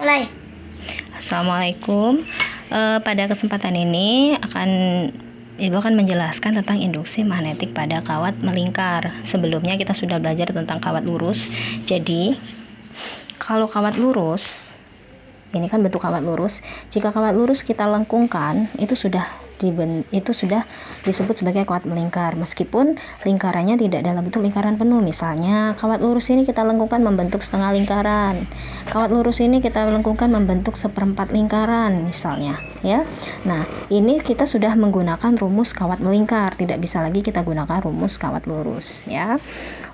Mulai. Assalamualaikum. Pada kesempatan ini Ibu akan menjelaskan tentang induksi magnetik pada kawat melingkar. Sebelumnya kita sudah belajar tentang kawat lurus. Jadi, kalau kawat lurus, ini kan bentuk kawat lurus. Jika kawat lurus kita lengkungkan, itu sudah disebut sebagai kawat melingkar, meskipun lingkarannya tidak dalam bentuk lingkaran penuh. Misalnya kawat lurus ini kita lengkungkan membentuk setengah lingkaran, kawat lurus ini kita lengkungkan membentuk seperempat lingkaran misalnya, ya. Nah, ini kita sudah menggunakan rumus kawat melingkar, tidak bisa lagi kita gunakan rumus kawat lurus, ya.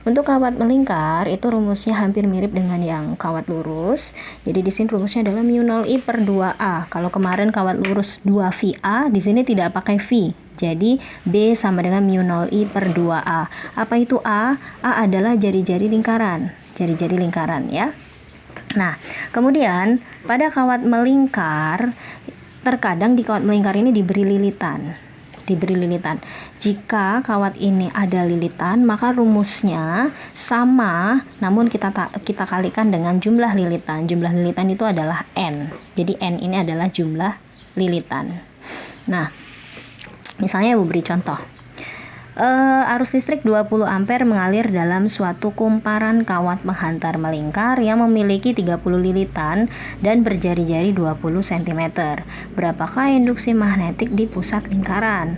Untuk kawat melingkar itu rumusnya hampir mirip dengan yang kawat lurus. Jadi di sini rumusnya adalah μ0I per 2A. Kalau kemarin kawat lurus 2VA, di sini tidak pakai V. Jadi B sama dengan μ0I per 2A. Apa itu A? A adalah jari-jari lingkaran. Jari-jari lingkaran, ya. Nah, kemudian pada kawat melingkar, terkadang di kawat melingkar ini diberi lilitan. Jika kawat ini ada lilitan, maka rumusnya sama, namun kita kalikan dengan jumlah lilitan. Jumlah lilitan itu adalah N. Jadi N ini adalah jumlah lilitan. Nah, misalnya Ibu beri contoh. Arus listrik 20 ampere mengalir dalam suatu kumparan kawat penghantar melingkar yang memiliki 30 lilitan dan berjari-jari 20 cm. Berapakah induksi magnetik di pusat lingkaran?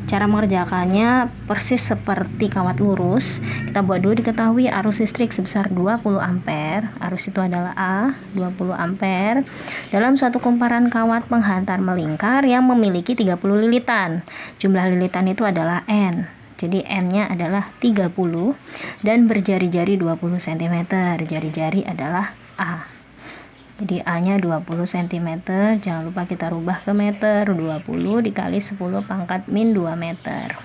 Cara mengerjakannya persis seperti kawat lurus. Kita buat dulu diketahui arus listrik sebesar 20 ampere. Arus itu adalah A, 20 ampere. Dalam suatu kumparan kawat penghantar melingkar yang memiliki 30 lilitan. Jumlah lilitan itu adalah N. Jadi N-nya adalah 30 dan berjari-jari 20 cm. Jari-jari adalah A. Jadi A-nya 20 cm, jangan lupa kita rubah ke meter, 20 dikali 10 pangkat min 2 meter.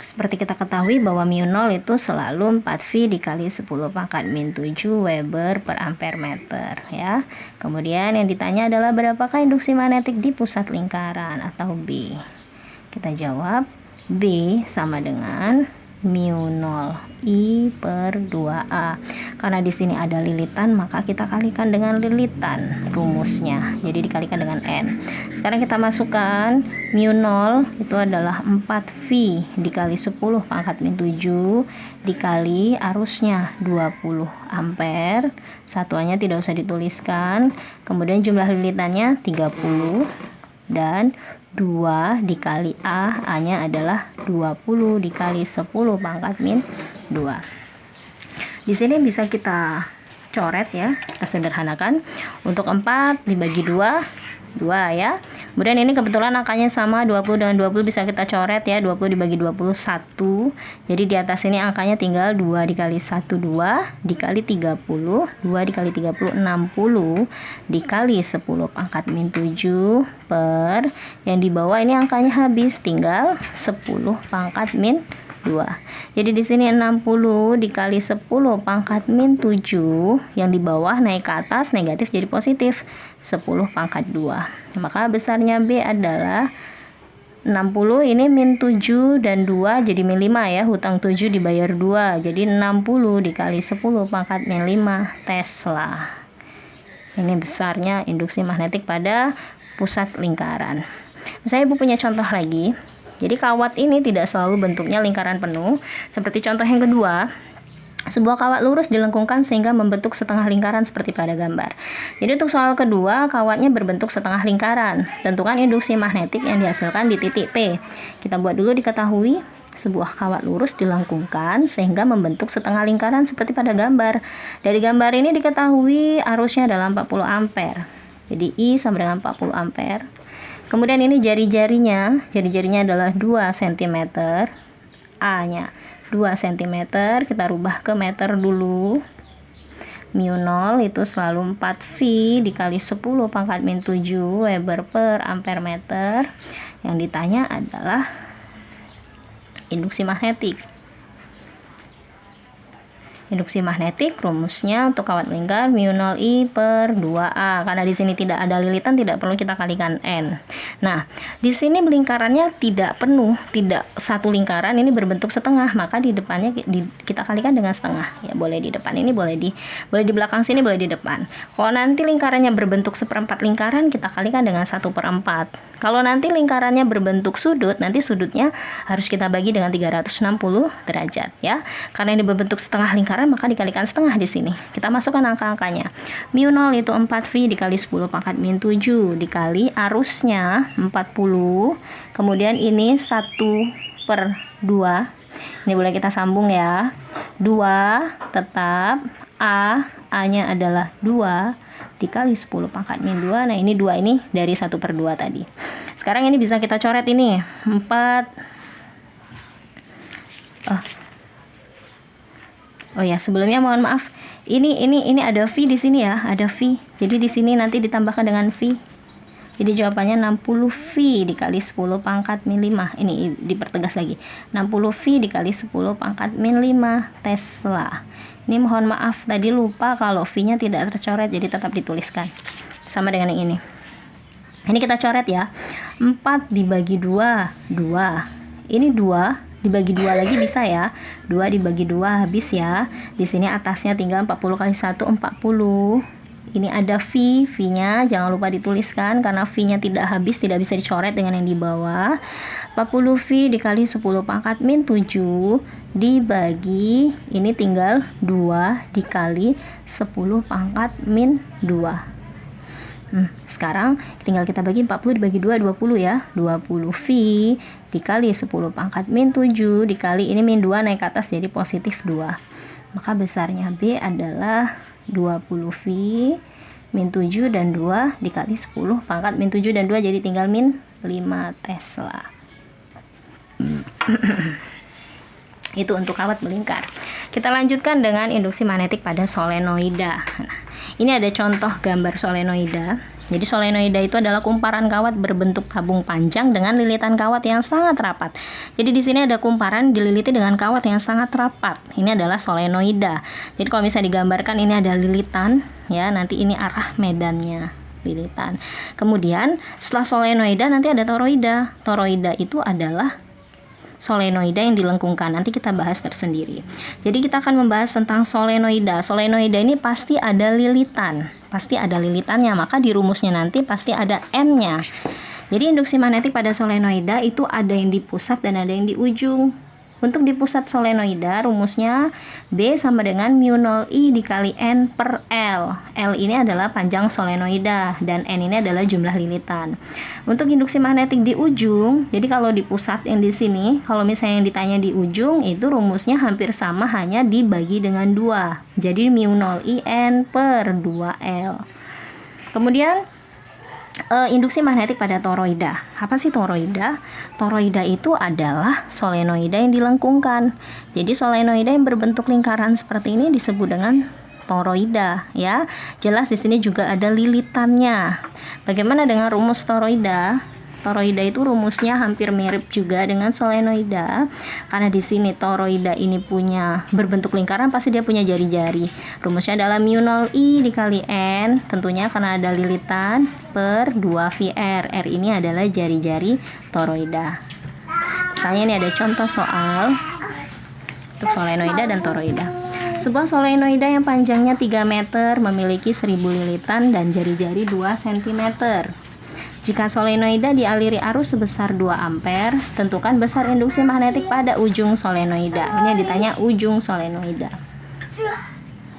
Seperti kita ketahui bahwa μ0 itu selalu 4V dikali 10 pangkat min 7 Weber per ampere meter, ya. Kemudian yang ditanya adalah berapakah induksi magnetik di pusat lingkaran atau B. Kita jawab B sama dengan μ0I per 2A. Karena di sini ada lilitan, maka kita kalikan dengan lilitan rumusnya. Jadi dikalikan dengan N. Sekarang kita masukkan μ0 itu adalah 4V dikali 10 pangkat min 7 dikali arusnya 20 ampere. Satuannya tidak usah dituliskan. Kemudian jumlah lilitannya 30 dan 2 dikali A, A-nya adalah 20 dikali 10 pangkat min 2. Di sini bisa kita coret, ya, kita sederhanakan. Untuk 4 dibagi 2, ya. Kemudian ini kebetulan angkanya sama, 20 dengan 20 bisa kita coret, ya. 20 dibagi 20 1. Jadi di atas ini angkanya tinggal 2 dikali 1 2 dikali 30, 2 dikali 30 60 dikali 10 pangkat min 7 per yang di bawah ini angkanya habis, tinggal 10 pangkat min 2. Jadi di sini 60 dikali 10 pangkat min 7, yang di bawah naik ke atas, negatif jadi positif, 10 pangkat 2. Maka besarnya B adalah 60, ini min 7 dan 2 jadi min 5, ya. Hutang 7 dibayar 2, jadi 60 dikali 10 pangkat min 5 Tesla. Ini besarnya induksi magnetik pada pusat lingkaran. Misalnya Ibu punya contoh lagi. Jadi kawat ini tidak selalu bentuknya lingkaran penuh. Seperti contoh yang kedua, sebuah kawat lurus dilengkungkan sehingga membentuk setengah lingkaran seperti pada gambar. Jadi untuk soal kedua, kawatnya berbentuk setengah lingkaran. Tentukan induksi magnetik yang dihasilkan di titik P. Kita buat dulu diketahui, sebuah kawat lurus dilengkungkan sehingga membentuk setengah lingkaran seperti pada gambar. Dari gambar ini diketahui arusnya adalah 40 ampere. Jadi I sama dengan 40 ampere. Kemudian ini jari-jarinya adalah 2 cm, A-nya 2 cm, kita rubah ke meter dulu. μ0 itu selalu 4V dikali 10 pangkat min 7 Weber per ampere meter. Yang ditanya adalah induksi magnetik. Induksi magnetik rumusnya untuk kawat melingkar mu 0 I per 2A. Karena di sini tidak ada lilitan, tidak perlu kita kalikan N. Nah, di sini lingkarannya tidak penuh, tidak satu lingkaran ini berbentuk setengah, maka di depannya kita kalikan dengan setengah. Ya, boleh di depan ini, boleh di belakang sini, boleh di depan. Kalau nanti lingkarannya berbentuk seperempat lingkaran, kita kalikan dengan 1/4. Kalau nanti lingkarannya berbentuk sudut, nanti sudutnya harus kita bagi dengan 360 derajat ya. Karena ini berbentuk setengah lingkaran, maka dikalikan setengah di sini. Kita masukkan angka-angkanya. Mu 0 itu 4V dikali 10 pangkat min 7 dikali arusnya 40. Kemudian ini 1/2. Ini boleh kita sambung ya. 2 tetap A-nya adalah 2 dikali 10 pangkat min 2. Nah, ini 2 ini dari 1/2 tadi. Sekarang ini bisa kita coret ini. 4. Oh ya, sebelumnya mohon maaf. Ini ada V di sini ya, ada V. Jadi di sini nanti ditambahkan dengan V. Jadi jawabannya 60V dikali 10 pangkat min 5. Ini dipertegas lagi. 60V dikali 10 pangkat min 5 Tesla. Ini mohon maaf, tadi lupa kalau V-nya tidak tercoret, jadi tetap dituliskan. Sama dengan yang ini. Ini kita coret ya. 4 dibagi 2, 2. Ini 2 dibagi 2 lagi bisa ya. 2 dibagi 2 habis ya. Di sini atasnya tinggal 40 kali 1 40. Ini ada V-nya jangan lupa dituliskan karena V-nya tidak habis, tidak bisa dicoret dengan yang di bawah. 40V dikali 10 pangkat min 7 dibagi ini tinggal 2 dikali 10 pangkat min 2. Sekarang tinggal kita bagi 40 dibagi 2, 20 ya. 20V dikali 10 pangkat min 7 dikali ini min 2 naik ke atas jadi positif 2. Maka besarnya B adalah 20V min 7 dan 2 dikali 10 pangkat min 7 dan 2 jadi tinggal min 5 Tesla. Itu untuk kawat melingkar. Kita lanjutkan dengan induksi magnetik pada solenoida. Nah, ini ada contoh gambar solenoida. Jadi solenoida itu adalah kumparan kawat berbentuk tabung panjang dengan lilitan kawat yang sangat rapat. Jadi di sini ada kumparan dililiti dengan kawat yang sangat rapat. Ini adalah solenoida. Jadi kalau bisa digambarkan ini ada lilitan ya, nanti ini arah medannya lilitan. Kemudian setelah solenoida nanti ada toroida. Toroida itu adalah solenoida yang dilengkungkan. Nanti kita bahas tersendiri. Jadi kita akan membahas tentang solenoida. Solenoida ini pasti ada lilitan. Pasti ada lilitannya, maka di rumusnya nanti pasti ada N-nya. Jadi induksi magnetik pada solenoida itu ada yang di pusat dan ada yang di ujung. Untuk di pusat solenoida rumusnya B sama dengan mu 0 I dikali N per L. L ini adalah panjang solenoida dan N ini adalah jumlah lilitan. Untuk induksi magnetik di ujung, jadi kalau di pusat yang di sini, kalau misalnya yang ditanya di ujung itu rumusnya hampir sama, hanya dibagi dengan 2. Jadi mu 0 I N per 2L. Kemudian induksi magnetik pada toroida. Apa sih toroida? Toroida itu adalah solenoida yang dilengkungkan. Jadi solenoida yang berbentuk lingkaran seperti ini disebut dengan toroida ya. Jelas di sini juga ada lilitannya. Bagaimana dengan rumus toroida? Toroida itu rumusnya hampir mirip juga dengan solenoida. Karena di sini toroida ini punya berbentuk lingkaran, pasti dia punya jari-jari. Rumusnya adalah mu 0 I dikali N, tentunya karena ada lilitan, per 2VR. R ini adalah jari-jari toroida. Misalnya ini ada contoh soal untuk solenoida dan toroida. Sebuah solenoida yang panjangnya 3 meter memiliki 1000 lilitan dan jari-jari 2 cm. Jika solenoida dialiri arus sebesar 2 ampere, tentukan besar induksi magnetik pada ujung solenoida. Ini yang ditanya ujung solenoida.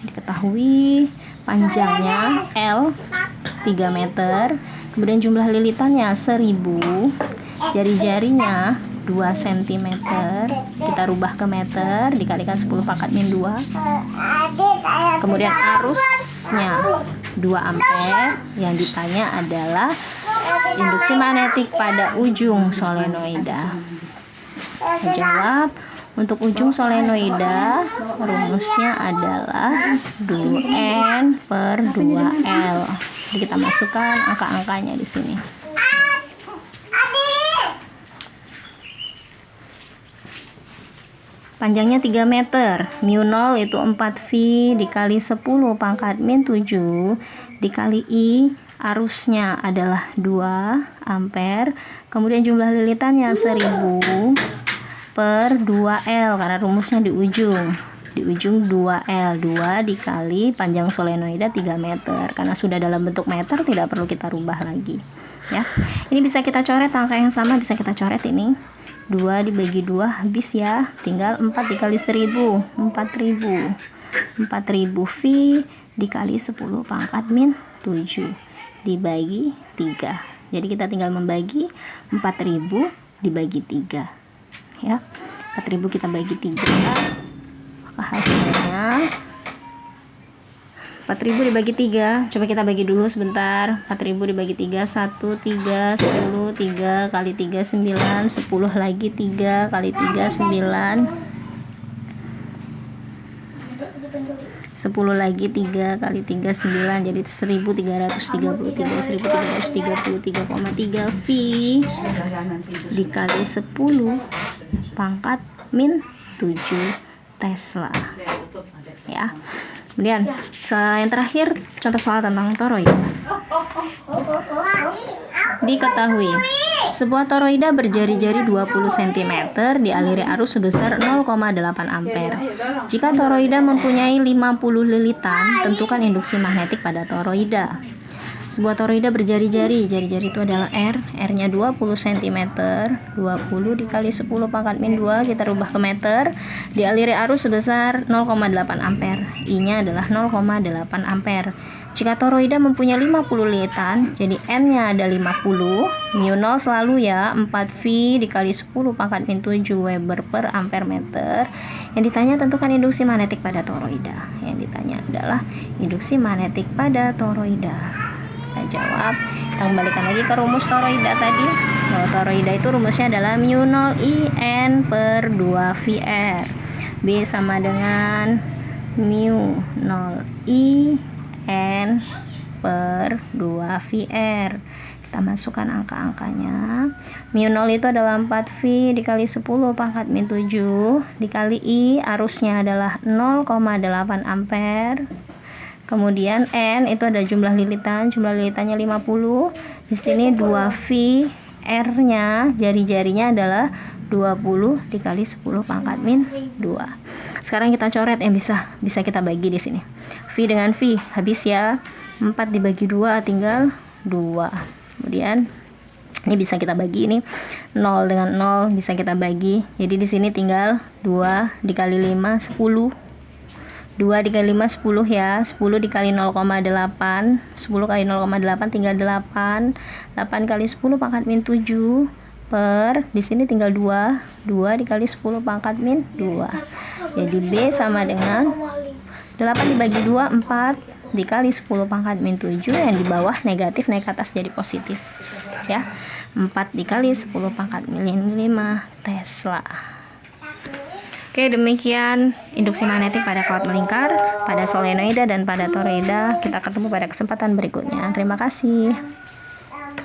Diketahui panjangnya L 3 meter, kemudian jumlah lilitannya 1000, jari-jarinya 2 cm, kita rubah ke meter, dikalikan 10 pangkat min 2. Kemudian arusnya 2 ampere, yang ditanya adalah induksi magnetik pada ujung solenoida. Jawab, untuk ujung solenoida rumusnya adalah 2N per 2L. Jadi kita masukkan angka-angkanya di sini. panjangnya 3 meter. Mu 0 itu 4V dikali 10 pangkat min 7 dikali I, arusnya adalah 2 ampere. Kemudian jumlah lilitannya 1000 per 2L, karena rumusnya di ujung 2L, 2 dikali panjang solenoida 3 meter. Karena sudah dalam bentuk meter, tidak perlu kita rubah lagi ya. Ini bisa kita coret angka yang sama, bisa kita coret ini 2 dibagi 2 habis ya, tinggal 4 dikali 1000, 4000 V dikali 10 pangkat min 7 dibagi 3. Jadi kita tinggal membagi 4000 dibagi 3 ya. 4000 kita bagi 3, maka hasilnya 4000 dibagi 3, coba kita bagi dulu sebentar. 4000 dibagi 3, 1, 3, 10, 3 kali 3, 9, 10 lagi 3 kali 3, 9, 10 lagi 3 kali 3, 9, jadi 1333, 1333,3 V dikali 10 pangkat min 7 Tesla ya. Kemudian yang terakhir, contoh soal tentang toroida. Diketahui sebuah toroida berjari-jari 20 cm dialiri arus sebesar 0,8 ampere. Jika toroida mempunyai 50 lilitan, tentukan induksi magnetik pada toroida. Sebuah toroida berjari-jari, jari-jari itu adalah R-nya 20 cm, 20 dikali 10 pangkat min 2, kita rubah ke meter, dialiri arus sebesar 0,8 ampere, I-nya adalah 0,8 ampere. Jika toroida mempunyai 50 lilitan, jadi N-nya ada 50, mu 0 selalu ya, 4V dikali 10 pangkat min 7 Weber per ampere meter. Yang ditanya tentukan induksi magnetik pada toroida. Yang ditanya adalah induksi magnetik pada toroida. Kita jawab, kita kembalikan lagi ke rumus toroida tadi. Bahwa toroida itu rumusnya adalah mu 0 IN per 2VR. B sama dengan mu 0 IN per 2VR. Kita masukkan angka-angkanya. Mu 0 itu adalah 4V dikali 10 pangkat min 7 dikali I, arusnya adalah 0,8 ampere. Kemudian N itu ada jumlah lilitan, jumlah lilitannya 50. Di sini 2V, R-nya jari-jarinya adalah 20 dikali 10 pangkat min 2. Sekarang kita coret yang bisa kita bagi di sini. V dengan V habis ya. 4 dibagi 2 tinggal 2. Kemudian ini bisa kita bagi, ini 0 dengan 0 bisa kita bagi. Jadi di sini tinggal 2 dikali 5 10. 2 dikali 5 10 ya, 10 dikali 0,8, 10 kali 0,8 tinggal 8, 8 kali 10 pangkat min 7 per, di sini tinggal 2 dikali 10 pangkat min 2. Jadi B sama dengan 8 dibagi 2 4 dikali 10 pangkat min 7, yang di bawah negatif naik ke atas jadi positif ya. 4 dikali 10 pangkat min 5 Tesla. Oke, demikian induksi magnetik pada kawat melingkar, pada solenoida dan pada toroida. Kita ketemu pada kesempatan berikutnya. Terima kasih.